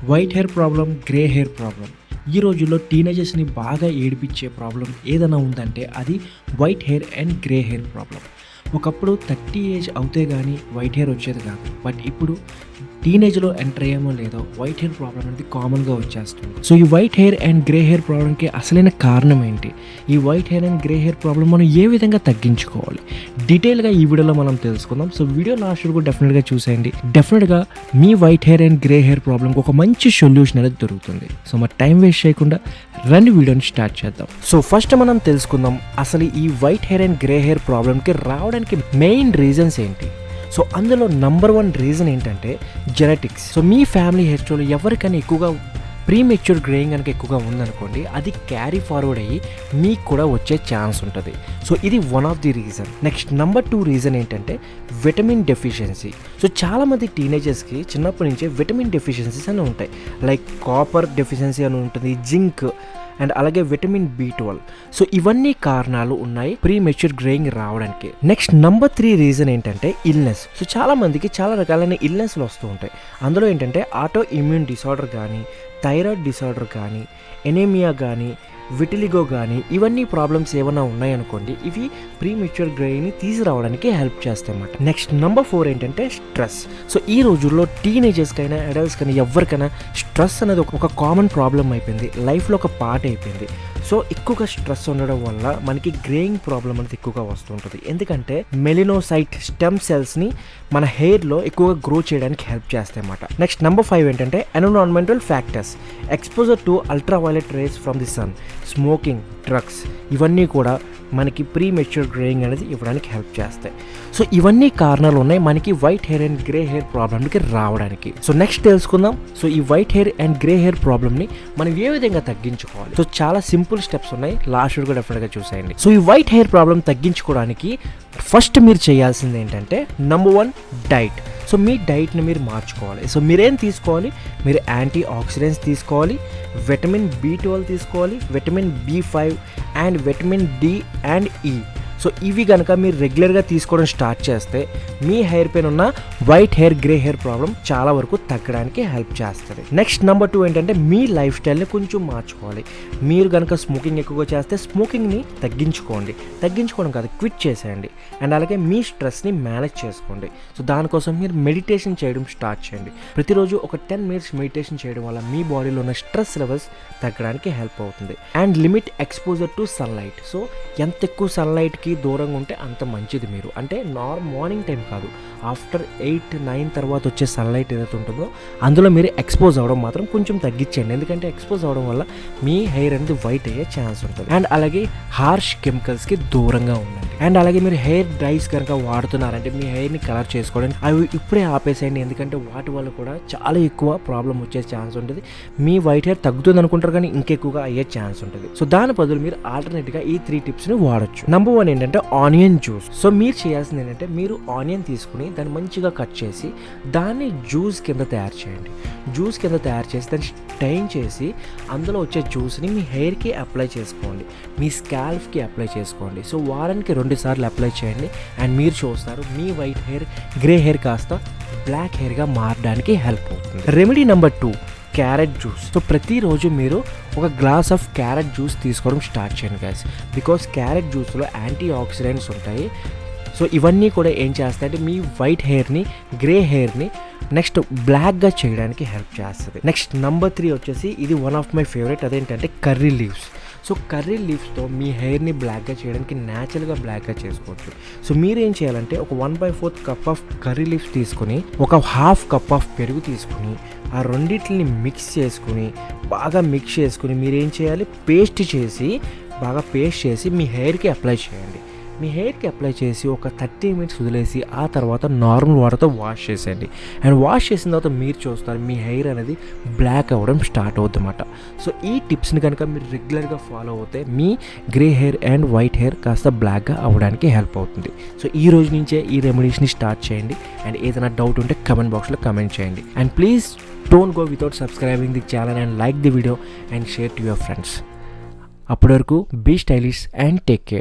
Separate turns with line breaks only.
White hair problem, grey hair problem. ఈ రోజుల్లో టీనేజర్స్ని బాగా ఏడిపించే ప్రాబ్లం ఏదైనా ఉందంటే అది white hair and grey hair problem. ఒకప్పుడు 30 ఏజ్ అవుతే కానీ వైట్ హెయిర్ వచ్చేది కాదు. బట్ ఇప్పుడు టీనేజ్లో ఎంటర్ అయ్యామో లేదో వైట్ హెయిర్ ప్రాబ్లం అనేది కామన్గా వచ్చేస్తుంది. సో ఈ white hair and grey hair ప్రాబ్లంకి అసలైన కారణం ఏంటి, ఈ white hair and grey hair problem మనం ఏ విధంగా తగ్గించుకోవాలి, డీటెయిల్గా ఈ వీడియోలో మనం తెలుసుకుందాం. సో వీడియో లాస్ట్ వరకు డెఫినెట్గా చూసేయండి. డెఫినెట్గా మీ white hair and grey hair ప్రాబ్లంకి ఒక మంచి సొల్యూషన్ అనేది దొరుకుతుంది. సో మరి టైం వేస్ట్ చేయకుండా రెండు వీడియోని స్టార్ట్ చేద్దాం. సో ఫస్ట్ మనం తెలుసుకుందాం అసలు ఈ white hair and grey hair ప్రాబ్లంకి రావడానికి మెయిన్ రీజన్స్ ఏంటి. సో అందులో నంబర్ 1 రీజన్ ఏంటంటే జెనెటిక్స్. సో మీ ఫ్యామిలీ హిస్టరీలో ఎవరికైనా ఎక్కువగా ప్రీమెచ్యూర్ గ్రేయింగ్ కనుక ఎక్కువగా ఉందనుకోండి, అది క్యారీ ఫార్వర్డ్ అయ్యి మీకు కూడా వచ్చే ఛాన్స్ ఉంటుంది. సో ఇది one of the reason. Next number 2 reason ఏంటంటే విటమిన్ డెఫిషియన్సీ. సో చాలామంది టీనేజర్స్కి చిన్నప్పటి నుంచే విటమిన్ డెఫిషియన్సీస్ అని ఉంటాయి. లైక్ కాపర్ డెఫిషియన్సీ అని ఉంటుంది, జింక్ అండ్ అలాగే విటమిన్ B12. సో ఇవన్నీ కారణాలు ఉన్నాయి ప్రీ మెచ్యూర్ గ్రేయింగ్ రావడానికి. నెక్స్ట్ నంబర్ 3 రీజన్ ఏంటంటే ఇల్నెస్. సో చాలా మందికి చాలా రకాలైన ఇల్నెస్లు వస్తూ ఉంటాయి. అందులో ఏంటంటే ఆటో ఇమ్యూన్ డిసార్డర్ కానీ, థైరాయిడ్ డిసార్డర్ కానీ, ఎనీమియా కానీ, విటిలిగో కానీ, ఇవన్నీ ప్రాబ్లమ్స్ ఏమైనా ఉన్నాయనుకోండి, ఇవి ప్రీ మెచ్యూర్ గ్రేయింగ్ని తీసుకురావడానికి హెల్ప్ చేస్తాయి అన్నమాట. నెక్స్ట్ నంబర్ 4 ఏంటంటే స్ట్రెస్. సో ఈ రోజుల్లో టీనేజర్స్కైనా అడల్ట్స్కైనా ఎవరికైనా స్ట్రెస్ అనేది ఒక కామన్ ప్రాబ్లం అయిపోయింది, లైఫ్లో ఒక పార్ట్ అయిపోయింది. సో ఎక్కువగా స్ట్రెస్ ఉండడం వల్ల మనకి గ్రేయింగ్ ప్రాబ్లం అనేది ఎక్కువగా వస్తుంటుంది. ఎందుకంటే మెలినోసైట్ స్టెమ్ సెల్స్ని మన హెయిర్లో ఎక్కువగా గ్రో చేయడానికి హెల్ప్ చేస్తాయి అన్నమాట. నెక్స్ట్ నంబర్ 5 ఏంటంటే environmental factors. Exposure to ultraviolet rays from the sun, smoking, drugs, ఇవన్నీ కూడా మనకి ప్రీ మెచ్యూర్ గ్రేయింగ్ అనేది ఇవ్వడానికి హెల్ప్ చేస్తాయి. సో ఇవన్నీ కారణాలు ఉన్నాయి మనకి white hair and grey hair ప్రాబ్లంకి రావడానికి. సో నెక్స్ట్ తెలుసుకుందాం. సో ఈ white hair and grey hair ప్రాబ్లమ్ని మనం ఏ విధంగా తగ్గించుకోవాలి. సో చాలా సింపుల్ స్టెప్స్ ఉన్నాయి, లాస్ట్ కూడా డెఫినెట్గా చూసేయండి. సో ఈ వైట్ హెయిర్ ప్రాబ్లం తగ్గించుకోవడానికి ఫస్ట్ మీరు చేయాల్సింది ఏంటంటే నంబర్ 1 డైట్. సో మీ డైట్ని మీరు మార్చుకోవాలి. సో మీరేం తీసుకోవాలి, మీరు యాంటీ ఆక్సిడెంట్స్ తీసుకోవాలి, విటమిన్ B12 తీసుకోవాలి, vitamin B5 and vitamin D and E. So ఇవి కనుక మీరు రెగ్యులర్గా తీసుకోవడం స్టార్ట్ చేస్తే మీ హెయిర్ పైన ఉన్న white hair grey hair problem చాలా వరకు తగ్గడానికి హెల్ప్ చేస్తుంది. నెక్స్ట్ నంబర్ 2 ఏంటంటే మీ లైఫ్ స్టైల్ని కొంచెం మార్చుకోవాలి. మీరు కనుక స్మోకింగ్ ఎక్కువగా చేస్తే స్మోకింగ్ని తగ్గించుకోవడం కాదు, క్విట్ చేసేయండి. అండ్ అలాగే మీ స్ట్రెస్ని మేనేజ్ చేసుకోండి. సో దానికోసం మీరు మెడిటేషన్ చేయడం స్టార్ట్ చేయండి. ప్రతిరోజు ఒక 10 మినిట్స్ మెడిటేషన్ చేయడం వల్ల మీ బాడీలో ఉన్న స్ట్రెస్ లెవెల్స్ తగ్గడానికి హెల్ప్ అవుతుంది. And limit exposure to sunlight. So ఎంత ఎక్కువ సన్లైట్కి దూరంగా ఉంటే అంత మంచిది. మీరు అంటే మార్నింగ్ టైం కాదు, ఆఫ్టర్ 8-9 తర్వాత వచ్చే సన్లైట్ ఏదైతే ఉంటుందో అందులో మీరు ఎక్స్పోజ్ అవ్వడం మాత్రం కొంచెం తగ్గించండి. ఎందుకంటే ఎక్స్పోజ్ అవ్వడం వల్ల మీ హెయిర్ అనేది వైట్ అయ్యే ఛాన్స్ ఉంటుంది. అండ్ అలాగే హార్ష్ కెమికల్స్కి దూరంగా ఉండండి. అండ్ అలాగే మీరు హెయిర్ డ్రైస్ కనుక వాడుతున్నారంటే మీ హెయిర్ని కలర్ చేసుకోవడానికి అవి ఇప్పుడే ఆపేసేయండి. ఎందుకంటే వాటి వల్ల కూడా చాలా ఎక్కువ ప్రాబ్లం వచ్చే ఛాన్స్ ఉంటుంది. మీ వైట్ హెయిర్ తగ్గుతుంది అనుకుంటారు కానీ ఇంకెక్కువగా అయ్యే ఛాన్స్ ఉంటుంది. సో దాని బదులు మీరు ఆల్టర్నేట్గా ఈ 3 టిప్స్ని వాడచ్చు. నంబర్ 1 ఏంటంటే ఆనియన్ జ్యూస్. సో మీరు చేయాల్సింది ఏంటంటే మీరు ఆనియన్ తీసుకుని దాన్ని మంచిగా కట్ చేసి దాన్ని జ్యూస్ కింద తయారు చేయండి. జ్యూస్ కింద తయారు చేసి దాన్ని స్టైన్ చేసి అందులో వచ్చే జ్యూస్ని మీ హెయిర్కి అప్లై చేసుకోండి, మీ స్కాల్ఫ్కి అప్లై చేసుకోండి. సో వారానికి 2 సార్లు అప్లై చేయండి. అండ్ మీరు చూస్తారు మీ వైట్ హెయిర్ గ్రే హెయిర్ కాస్త బ్లాక్ హెయిర్గా మారడానికి హెల్ప్ అవుతుంది. Remedy number 2 carrot juice. So ప్రతిరోజు మీరు ఒక గ్లాస్ ఆఫ్ క్యారెట్ జ్యూస్ తీసుకోవడం స్టార్ట్ చేయండి గైస్. బికాస్ క్యారెట్ జ్యూస్లో యాంటీ ఆక్సిడెంట్స్ ఉంటాయి. సో ఇవన్నీ కూడా ఏం చేస్తాయంటే మీ వైట్ హెయిర్ని గ్రే హెయిర్ని నెక్స్ట్ బ్లాక్గా చేయడానికి హెల్ప్ చేస్తుంది. నెక్స్ట్ నంబర్ 3 వచ్చేసి ఇది వన్ ఆఫ్ మై ఫేవరెట్, అదేంటంటే కర్రీ లీవ్స్. సో కర్రీ లీవ్స్తో మీ హెయిర్ని బ్లాక్గా చేయడానికి న్యాచురల్గా బ్లాక్గా చేసుకోవచ్చు. సో మీరేం చేయాలంటే ఒక 1/4 కప్ ఆఫ్ కర్రీ లీవ్స్ తీసుకొని ఒక ½ కప్ ఆఫ్ పెరుగు తీసుకుని ఆ రెండింటిని బాగా మిక్స్ చేసుకుని మీరేం చేయాలి, బాగా పేస్ట్ చేసి మీ హెయిర్కి అప్లై చేయండి. మీ హెయిర్కి అప్లై చేసి ఒక 30 మినిట్స్ వదిలేసి ఆ తర్వాత నార్మల్ వాటర్తో వాష్ చేసేయండి. అండ్ వాష్ చేసిన తర్వాత మీరు చూస్తారు మీ హెయిర్ అనేది బ్లాక్ అవ్వడం స్టార్ట్ అవుతుంది అన్నమాట. సో ఈ టిప్స్ని కనుక మీరు రెగ్యులర్గా ఫాలో అవుతే మీ grey hair and white hair కాస్త బ్లాక్గా అవ్వడానికి హెల్ప్ అవుతుంది. సో ఈ రోజు నుంచే ఈ రెమెడీస్ని స్టార్ట్ చేయండి. అండ్ ఏదైనా డౌట్ ఉంటే కమెంట్ బాక్స్లో కమెంట్ చేయండి. And please don't go without subscribing the channel and like the video and share to your friends. అప్పటి వరకు be stylish and take care.